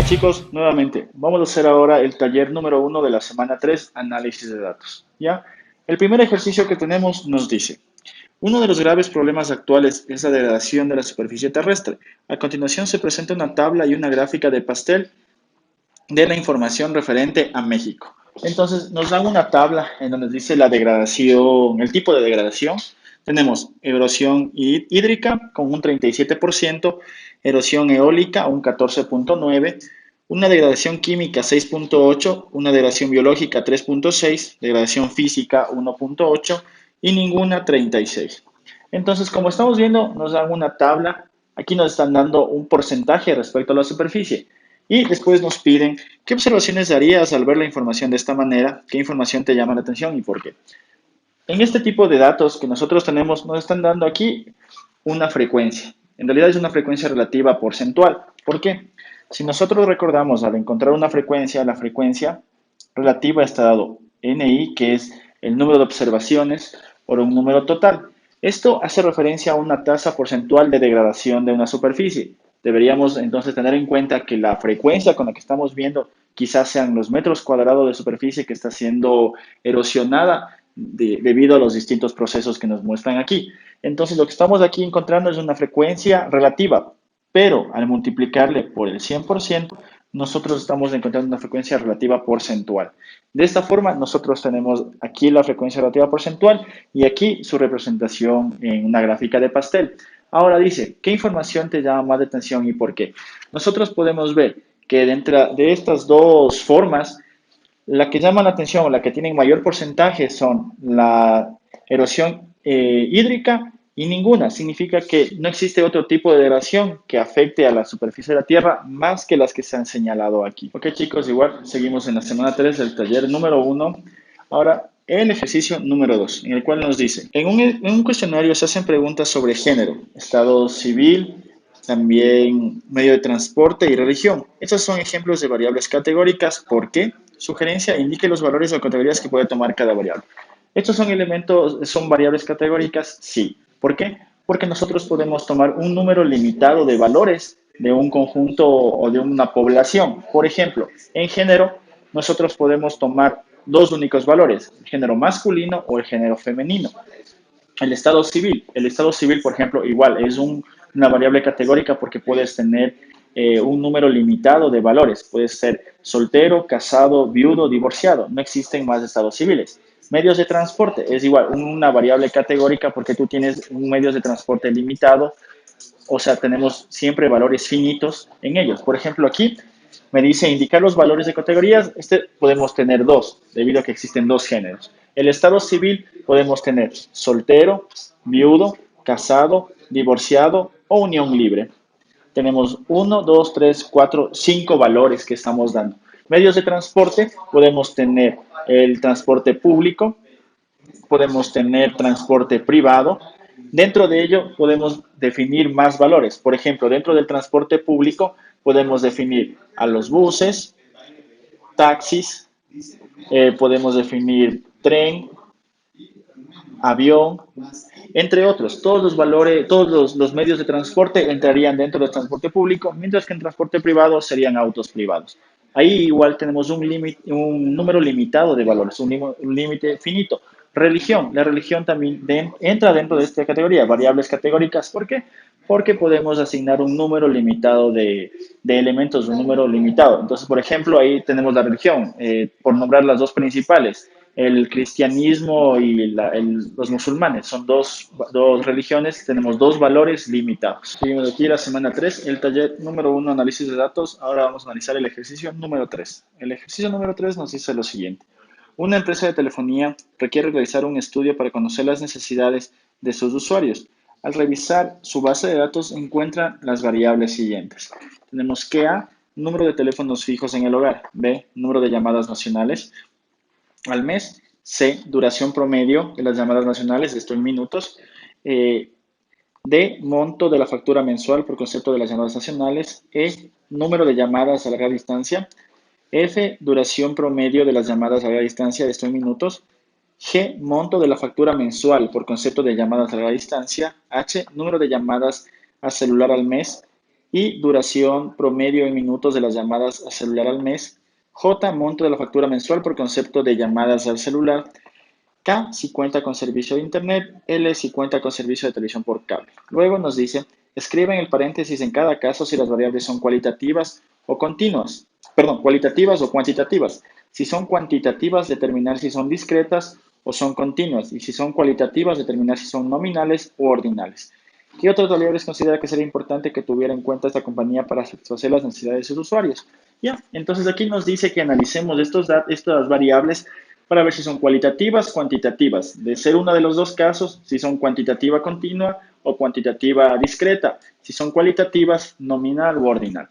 Hola chicos, nuevamente vamos a hacer ahora el taller número 1 de la semana 3, análisis de datos. ¿Ya? El primer ejercicio que tenemos nos dice, uno de los graves problemas actuales es la degradación de la superficie terrestre. A continuación se presenta una tabla y una gráfica de pastel de la información referente a México. Entonces nos dan una tabla en donde dice la degradación, el tipo de degradación. Tenemos erosión hídrica con un 37%, erosión eólica un 14.9%, una degradación química 6.8%, una degradación biológica 3.6%, degradación física 1.8% y ninguna 36%. Entonces, como estamos viendo, nos dan una tabla. Aquí nos están dando un porcentaje respecto a la superficie. Y después nos piden qué observaciones darías al ver la información de esta manera, qué información te llama la atención y por qué. En este tipo de datos que nosotros tenemos, nos están dando aquí una frecuencia. En realidad es una frecuencia relativa porcentual. ¿Por qué? Si nosotros recordamos al encontrar una frecuencia, la frecuencia relativa está dado NI, que es el número de observaciones por un número total. Esto hace referencia a una tasa porcentual de degradación de una superficie. Deberíamos entonces tener en cuenta que la frecuencia con la que estamos viendo quizás sean los metros cuadrados de superficie que está siendo erosionada debido a los distintos procesos que nos muestran aquí. Entonces, lo que estamos aquí encontrando es una frecuencia relativa, pero al multiplicarle por el 100%, nosotros estamos encontrando una frecuencia relativa porcentual. De esta forma, nosotros tenemos aquí la frecuencia relativa porcentual y aquí su representación en una gráfica de pastel. Ahora dice, ¿qué información te llama más la atención y por qué? Nosotros podemos ver que dentro de estas dos formas, la que llama la atención o la que tienen mayor porcentaje son la erosión hídrica y ninguna. Significa que no existe otro tipo de erosión que afecte a la superficie de la Tierra más que las que se han señalado aquí. Ok chicos, igual seguimos en la semana 3 del taller número 1. Ahora, el ejercicio número 2, en el cual nos dice, en un cuestionario se hacen preguntas sobre género, estado civil, también medio de transporte y religión. Estos son ejemplos de variables categóricas. ¿Por qué? Sugerencia, indique los valores o categorías que puede tomar cada variable. ¿Estos son elementos, son variables categóricas? Sí. ¿Por qué? Porque nosotros podemos tomar un número limitado de valores de un conjunto o de una población. Por ejemplo, en género, nosotros podemos tomar dos únicos valores, el género masculino o el género femenino. El estado civil, por ejemplo, igual es una variable categórica porque puedes tener un número limitado de valores. Puedes ser soltero, casado, viudo, divorciado. No existen más estados civiles. Medios de transporte es igual, una variable categórica porque tú tienes un medio de transporte limitado, o sea, tenemos siempre valores finitos en ellos. Por ejemplo, aquí me dice indicar los valores de categorías. Podemos tener dos, debido a que existen dos géneros. El estado civil podemos tener soltero, viudo, casado, divorciado o unión libre. Tenemos uno, 2, 3, 4, 5 valores que estamos dando. Medios de transporte, podemos tener el transporte público, podemos tener transporte privado. Dentro de ello podemos definir más valores. Por ejemplo, dentro del transporte público podemos definir a los buses, taxis, podemos definir tren, avión, entre otros. Todos los valores, todos los medios de transporte entrarían dentro del transporte público, mientras que en transporte privado serían autos privados. Ahí igual tenemos un número limitado de valores, un límite finito. Religión. La religión también entra dentro de esta categoría, variables categóricas. ¿Por qué? Porque podemos asignar un número limitado de elementos, un número limitado. Entonces, por ejemplo, ahí tenemos la religión, por nombrar las dos principales, el cristianismo y los musulmanes. Son dos religiones, tenemos dos valores limitados. Seguimos aquí la semana 3, el taller número 1, análisis de datos. Ahora vamos a analizar el ejercicio número 3. El ejercicio número 3 nos dice lo siguiente. Una empresa de telefonía requiere realizar un estudio para conocer las necesidades de sus usuarios. Al revisar su base de datos encuentra las variables siguientes. Tenemos que A, número de teléfonos fijos en el hogar; B, número de llamadas nacionales al mes; C, duración promedio de las llamadas nacionales, esto en minutos; D, monto de la factura mensual por concepto de las llamadas nacionales; E, número de llamadas a larga distancia; F, duración promedio de las llamadas a larga distancia, esto en minutos; G, monto de la factura mensual por concepto de llamadas a larga distancia; H, número de llamadas a celular al mes; I, duración promedio en minutos de las llamadas a celular al mes. J, monto de la factura mensual por concepto de llamadas al celular. K, si cuenta con servicio de Internet. L, si cuenta con servicio de televisión por cable. Luego nos dice, escribe en el paréntesis en cada caso si las variables son cualitativas o continuas. Perdón, cualitativas o cuantitativas. Si son cuantitativas, determinar si son discretas o son continuas. Y si son cualitativas, determinar si son nominales o ordinales. ¿Qué otras variables considera que sería importante que tuviera en cuenta esta compañía para satisfacer las necesidades de sus usuarios? Ya, entonces aquí nos dice que analicemos estas variables para ver si son cualitativas, cuantitativas. De ser uno de los dos casos, si son cuantitativa continua o cuantitativa discreta. Si son cualitativas, nominal o ordinal.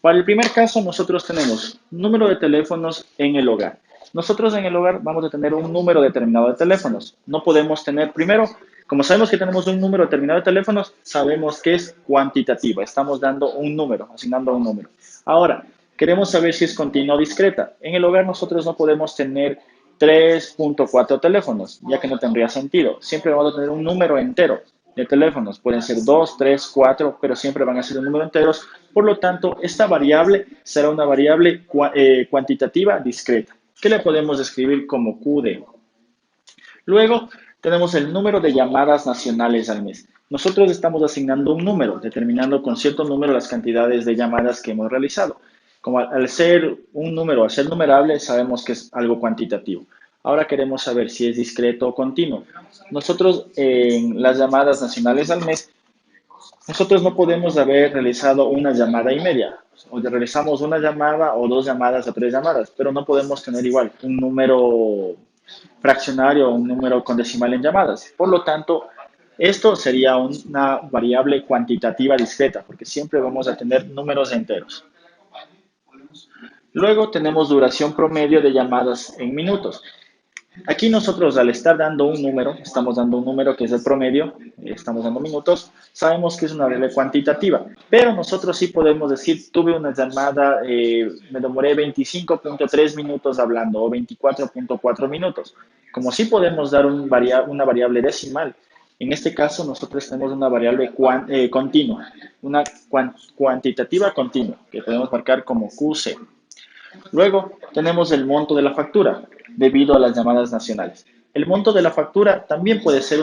Para el primer caso, nosotros tenemos número de teléfonos en el hogar. Nosotros en el hogar vamos a tener un número determinado de teléfonos. No podemos tener, primero, como sabemos que tenemos un número determinado de teléfonos, sabemos que es cuantitativa. Estamos dando un número, asignando un número. Ahora, queremos saber si es continua o discreta. En el hogar nosotros no podemos tener 3.4 teléfonos, ya que no tendría sentido. Siempre vamos a tener un número entero de teléfonos. Pueden ser 2, 3, 4, pero siempre van a ser un número enteros. Por lo tanto, esta variable será una variable cuantitativa discreta, que le podemos describir como QD. Luego, tenemos el número de llamadas nacionales al mes. Nosotros estamos asignando un número, determinando con cierto número las cantidades de llamadas que hemos realizado. Como al ser un número, al ser numerable, sabemos que es algo cuantitativo. Ahora queremos saber si es discreto o continuo. Nosotros en las llamadas nacionales al mes, nosotros no podemos haber realizado una llamada y media. O realizamos una llamada o dos llamadas o tres llamadas, pero no podemos tener igual un número fraccionario o un número con decimal en llamadas. Por lo tanto, esto sería una variable cuantitativa discreta, porque siempre vamos a tener números enteros. Luego tenemos duración promedio de llamadas en minutos. Aquí nosotros al estar dando un número, estamos dando un número que es el promedio, estamos dando minutos, sabemos que es una variable cuantitativa, pero nosotros sí podemos decir, tuve una llamada, me demoré 25.3 minutos hablando o 24.4 minutos. Como sí podemos dar una variable decimal, en este caso nosotros tenemos una variable continua, una cuantitativa continua, que podemos marcar como QC. Luego tenemos el monto de la factura debido a las llamadas nacionales. El monto de la factura también puede ser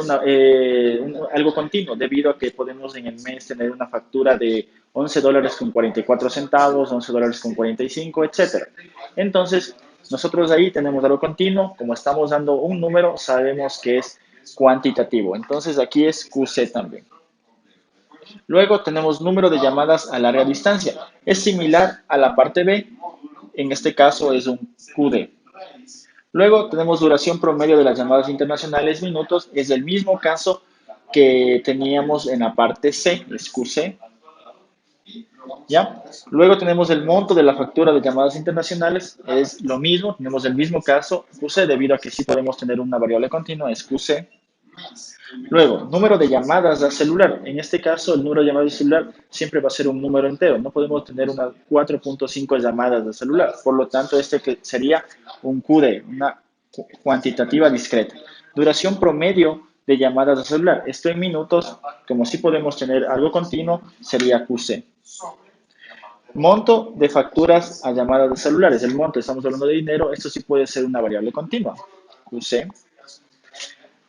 algo continuo debido a que podemos en el mes tener una factura de 11 dólares con 44 centavos, 11 dólares con 45, etcétera. Entonces, nosotros ahí tenemos algo continuo. Como estamos dando un número, sabemos que es cuantitativo. Entonces, aquí es QC también. Luego tenemos número de llamadas a larga distancia. Es similar a la parte B. En este caso es un QD. Luego tenemos duración promedio de las llamadas internacionales, minutos. Es el mismo caso que teníamos en la parte C, es QC. ¿Ya? Luego tenemos el monto de la factura de llamadas internacionales. Es lo mismo, tenemos el mismo caso, QC, debido a que sí podemos tener una variable continua, es QC. Luego, número de llamadas al celular. En este caso, el número de llamadas al celular siempre va a ser un número entero. No podemos tener unas 4.5 llamadas de celular. Por lo tanto, este que sería un QD, una cuantitativa discreta. Duración promedio de llamadas de celular. Esto en minutos, como sí podemos tener algo continuo, sería QC. Monto de facturas a llamadas de celulares. El monto, estamos hablando de dinero, esto sí puede ser una variable continua. QC.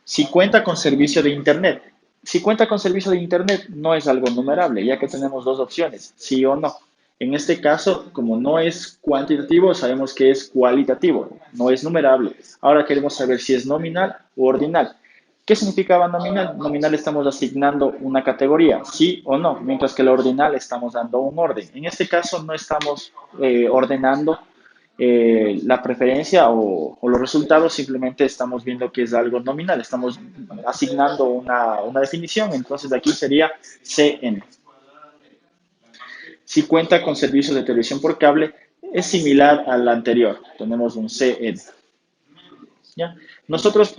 Si cuenta con servicio de Internet. Si cuenta con servicio de Internet, no es algo numerable, ya que tenemos dos opciones, sí o no. En este caso, como no es cuantitativo, sabemos que es cualitativo, no es numerable. Ahora queremos saber si es nominal o ordinal. ¿Qué significaba nominal? Nominal estamos asignando una categoría, sí o no, mientras que la ordinal estamos dando un orden. En este caso no estamos ordenando la preferencia o los resultados, simplemente estamos viendo que es algo nominal, estamos asignando una definición, entonces aquí sería CN. Si cuenta con servicios de televisión por cable, es similar al anterior, tenemos un CN. ¿Ya? Nosotros,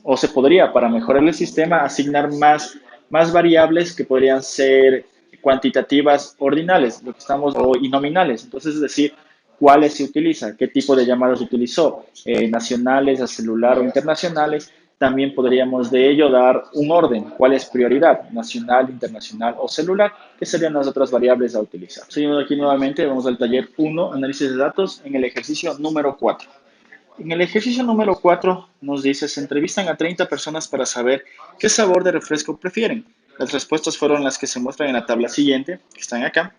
o se podría, para mejorar el sistema, asignar más variables que podrían ser cuantitativas ordinales, lo que estamos, y nominales. Entonces, es decir, cuáles se utiliza, qué tipo de llamadas se utilizó, nacionales, a celular o internacionales, También podríamos de ello dar un orden, cuál es prioridad, nacional, internacional o celular, que serían las otras variables a utilizar. Seguimos aquí nuevamente, vamos al taller 1, análisis de datos, en el ejercicio número 4. En el ejercicio número 4 nos dice, se entrevistan a 30 personas para saber qué sabor de refresco prefieren. Las respuestas fueron las que se muestran en la tabla siguiente, que están acá.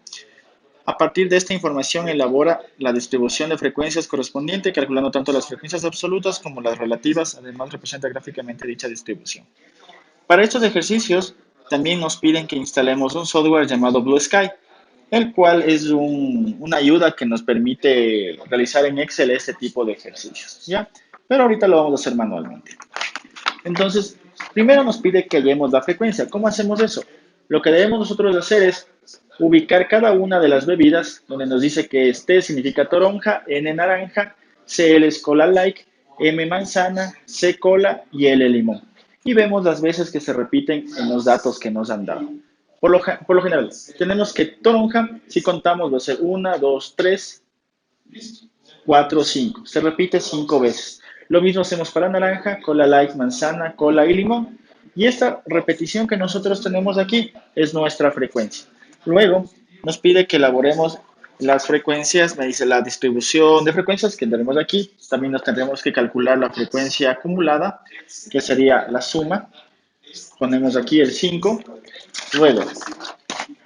A partir de esta información elabora la distribución de frecuencias correspondiente, calculando tanto las frecuencias absolutas como las relativas, además representa gráficamente dicha distribución. Para estos ejercicios también nos piden que instalemos un software llamado Blue Sky, el cual es una ayuda que nos permite realizar en Excel este tipo de ejercicios, ¿ya? Pero ahorita lo vamos a hacer manualmente. Entonces, primero nos pide que hallemos la frecuencia. ¿Cómo hacemos eso? Lo que debemos nosotros hacer es ubicar cada una de las bebidas, donde nos dice que T significa toronja, N naranja, CL es cola like, M manzana, C cola y L limón. Y vemos las veces que se repiten en los datos que nos han dado. Por lo general, tenemos que toronja, si contamos, va a ser 1, 2, 3, 4, 5. Se repite 5 veces. Lo mismo hacemos para naranja, cola light, manzana, cola y limón. Y esta repetición que nosotros tenemos aquí es nuestra frecuencia. Luego nos pide que elaboremos las frecuencias, me dice la distribución de frecuencias que tenemos aquí. También nos tendremos que calcular la frecuencia acumulada, que sería la suma. Ponemos aquí el 5. Luego,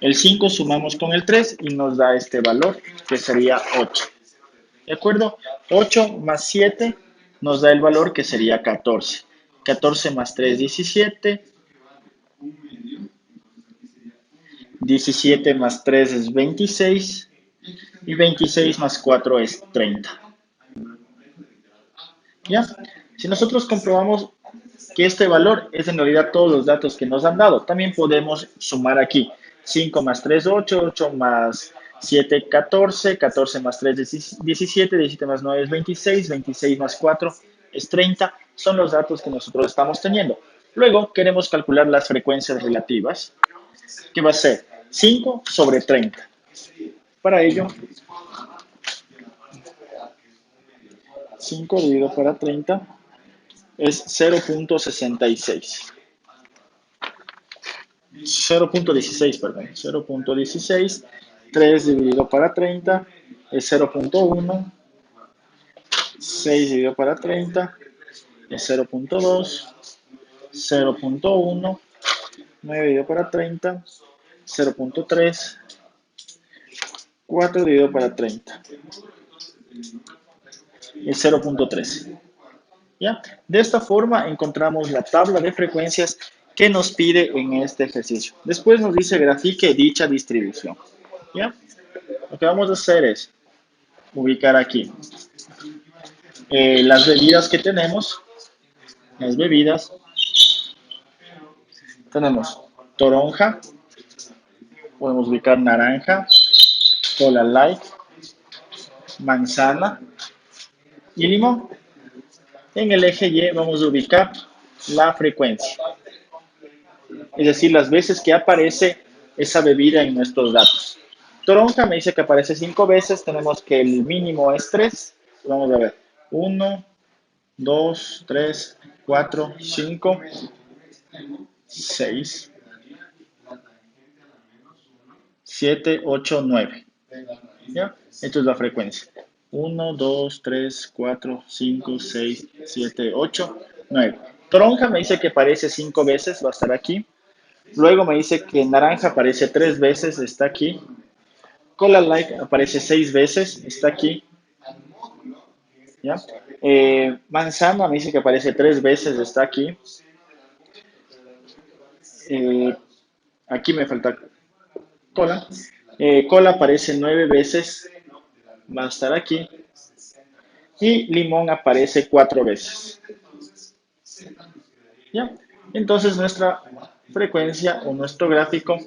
el 5 sumamos con el 3 y nos da este valor, que sería 8. ¿De acuerdo? 8 más 7 nos da el valor que sería 14. 14 más 3, 17. 17 más 3 es 26. Y 26 más 4 es 30. ¿Ya? Si nosotros comprobamos que este valor es en realidad todos los datos que nos han dado, también podemos sumar aquí. 5 más 3, 8, 8 más 7, 14, 14 más 3, 17, 17 más 9 es 26, 26 más 4 es 30, son los datos que nosotros estamos teniendo. Luego queremos calcular las frecuencias relativas, que va a ser 5 sobre 30. Para ello, 5 dividido para 30 es 0.66. 0.16, perdón, 0.16, 3 dividido para 30 es 0.1, 6 dividido para 30 es 0.2, 0.1, 9 dividido para 30, 0.3, 4 dividido para 30 es 0.3. ¿Ya? De esta forma encontramos la tabla de frecuencias que nos pide en este ejercicio. Después nos dice grafique dicha distribución. ¿Ya? Lo que vamos a hacer es ubicar aquí las bebidas que tenemos. Las bebidas. Tenemos toronja. Podemos ubicar naranja, cola light, manzana y limón. En el eje Y vamos a ubicar la frecuencia. Es decir, las veces que aparece esa bebida en nuestros datos. Toronja me dice que aparece 5 veces, tenemos que el mínimo es 3. Vamos a ver, 1, 2, 3, 4, 5, 6, 7, 8, 9. ¿Ya? Esto es la frecuencia. 1, 2, 3, 4, 5, 6, 7, 8, 9. Toronja me dice que aparece 5 veces, va a estar aquí. Luego me dice que naranja aparece 3 veces, está aquí. Cola Light aparece 6 veces, está aquí. ¿Ya? Manzana me dice que aparece 3 veces, está aquí. Aquí me falta cola. Cola aparece 9 veces, va a estar aquí. Y limón aparece 4 veces. ¿Ya? Entonces nuestra frecuencia o nuestro gráfico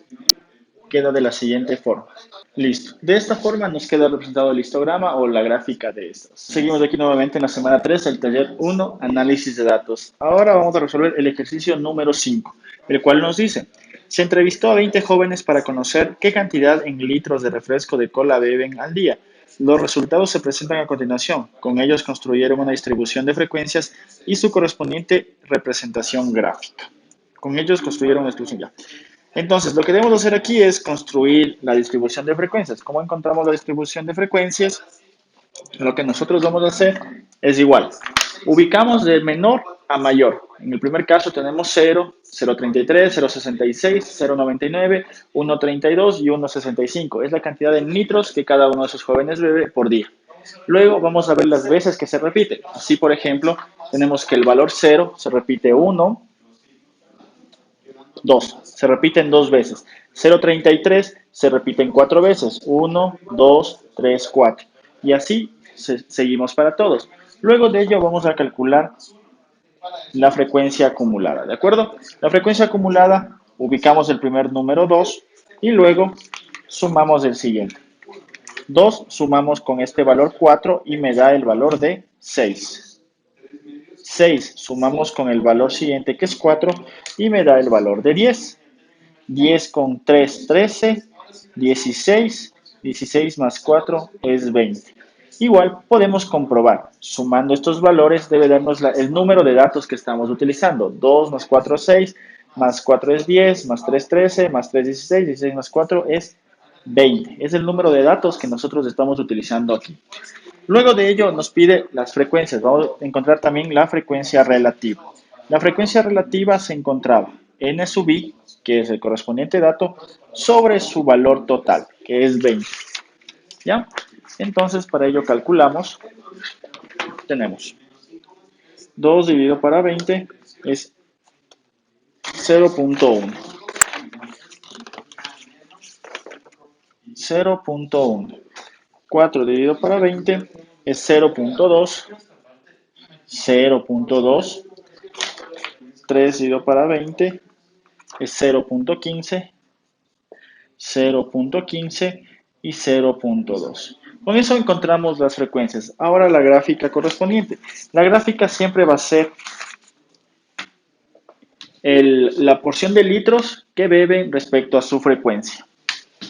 queda de la siguiente forma. Listo. De esta forma nos queda representado el histograma o la gráfica de estos. Seguimos aquí nuevamente en la semana 3, el taller 1, análisis de datos. Ahora vamos a resolver el ejercicio número 5, el cual nos dice, se entrevistó a 20 jóvenes para conocer qué cantidad en litros de refresco de cola beben al día. Los resultados se presentan a continuación. Con ellos construyeron una distribución de frecuencias y su correspondiente representación gráfica. Con ellos construyeron una distribución ya. Entonces, lo que debemos hacer aquí es construir la distribución de frecuencias. ¿Cómo encontramos la distribución de frecuencias? Lo que nosotros vamos a hacer es igual. Ubicamos de menor a mayor. En el primer caso tenemos 0, 0,33, 0,66, 0,99, 1,32 y 1,65. Es la cantidad de litros que cada uno de esos jóvenes bebe por día. Luego vamos a ver las veces que se repiten. Así, por ejemplo, tenemos que el valor 0 se repite 1, 2. Se repiten dos veces. 0,33 se repiten cuatro veces. 1, 2, 3, 4. Y así seguimos para todos. Luego de ello vamos a calcular la frecuencia acumulada, ¿de acuerdo? La frecuencia acumulada, ubicamos el primer número 2 y luego sumamos el siguiente. 2 sumamos con este valor 4 y me da el valor de 6. 6 sumamos con el valor siguiente que es 4 y me da el valor de 10. 10 con 3, 13, 16, 16 más 4 es 20. Igual podemos comprobar, sumando estos valores debe darnos el número de datos que estamos utilizando. 2 más 4 6, más 4 es 10, más 3 13, más 3 16, 16 más 4 es 20. Es el número de datos que nosotros estamos utilizando aquí. Luego de ello nos pide las frecuencias. Vamos a encontrar también la frecuencia relativa. La frecuencia relativa se encontraba n sub i, que es el correspondiente dato, sobre su valor total, que es 20. ¿Ya? Entonces, para ello calculamos, tenemos 2 dividido para 20 es 0.1. 0.1. 4 dividido para 20 es 0.2. 0.2. 3 dividido para 20 es 0.15, 0.15 y 0.2. Con eso encontramos las frecuencias. Ahora la gráfica correspondiente. La gráfica siempre va a ser la porción de litros que beben respecto a su frecuencia.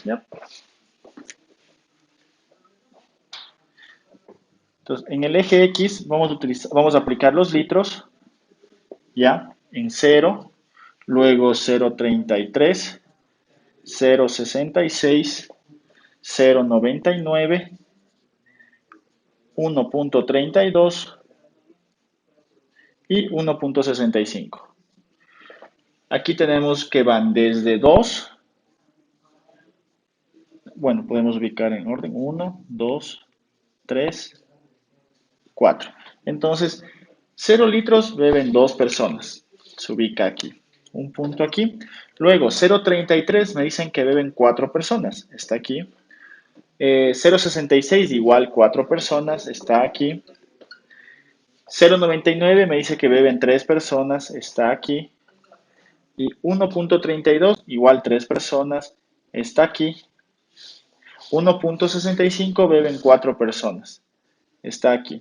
¿Ya? Entonces, en el eje X vamos a aplicar los litros, ¿ya? En 0, luego 0.33, 0.66, 0.99, 1.32 y 1.65. Aquí tenemos que van desde 2, bueno, podemos ubicar en orden 1, 2, 3, 4. Entonces, 0 litros beben 2 personas. Se ubica aquí. Un punto aquí. Luego, 0.33 me dicen que beben 4 personas. Está aquí. 0.66 igual 4 personas. Está aquí. 0.99 me dice que beben 3 personas. Está aquí. Y 1.32 igual 3 personas. Está aquí. 1.65 beben 4 personas. Está aquí.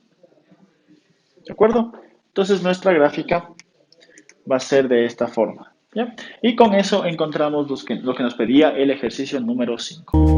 ¿De acuerdo? Entonces nuestra gráfica va a ser de esta forma. ¿Ya? Y con eso encontramos lo que nos pedía el ejercicio número 5.